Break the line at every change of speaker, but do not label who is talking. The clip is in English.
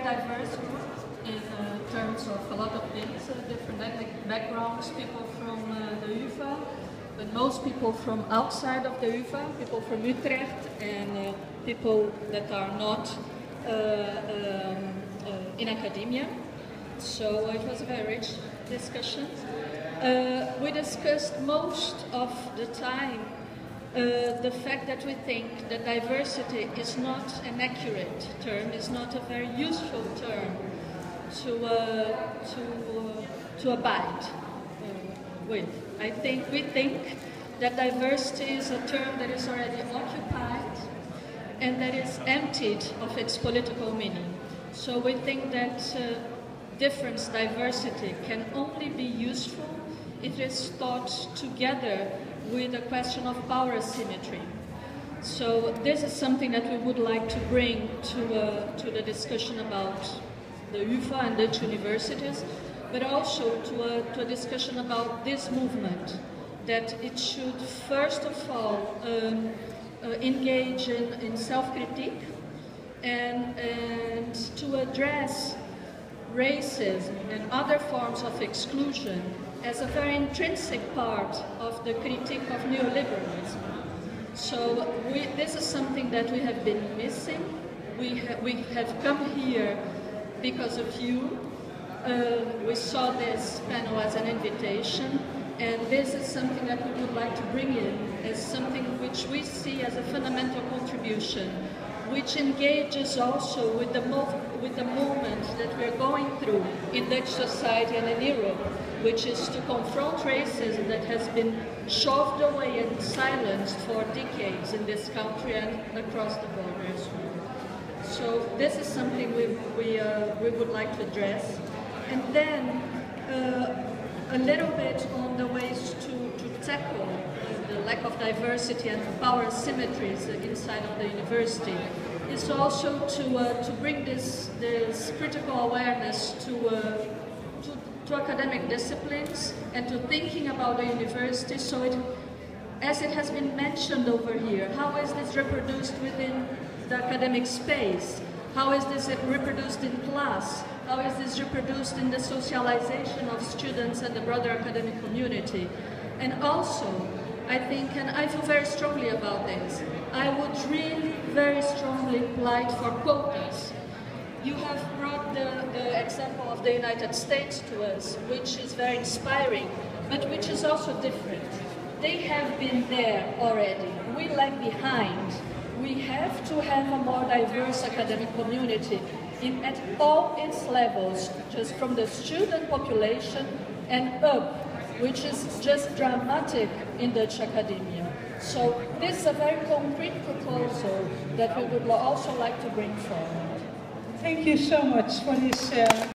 diverse group in terms of a lot of things, different ethnic backgrounds, people from the UvA, but most people from outside of the UvA, people from Utrecht, and people that are not in academia. So it was a very rich discussion. We discussed most of the time the fact that we think that diversity is not an accurate term, is not a very useful term to abide with. We think that diversity is a term that is already occupied and that is emptied of its political meaning. So we think that difference, diversity, can only be useful if it is thought together with the question of power asymmetry. So this is something that we would like to bring to the discussion about the UvA and Dutch universities, but also to a discussion about this movement, that it should first of all engage in self-critique and to address racism and other forms of exclusion as a very intrinsic part of the critique of neoliberalism. So this is something that we have been missing. We have come here because of you. We saw this panel as an invitation, and this is something that we would like to bring in as something which we see as a fundamental contribution, which engages also with the moment that we're going through in Dutch society and in Europe, which is to confront racism that has been shoved away and silenced for decades in this country and across the borders. So this is something we would like to address. And then a little bit on the ways to tackle the lack of diversity and power asymmetries inside of the university is also to bring this critical awareness to academic disciplines and to thinking about the university. So as it has been mentioned over here, how is this reproduced within the academic space? How is this reproduced in class? How is this reproduced in the socialization of students and the broader academic community? And also, I think, and I feel very strongly about this, I would really very strongly apply for quotas. You have brought the example of the United States to us, which is very inspiring, but which is also different. They have been there already. We lag behind. We have to have a more diverse academic community at all its levels, just from the student population and up, which is just dramatic in Dutch academia. So this is a very concrete proposal that we would also like to bring forward.
Thank you so much for this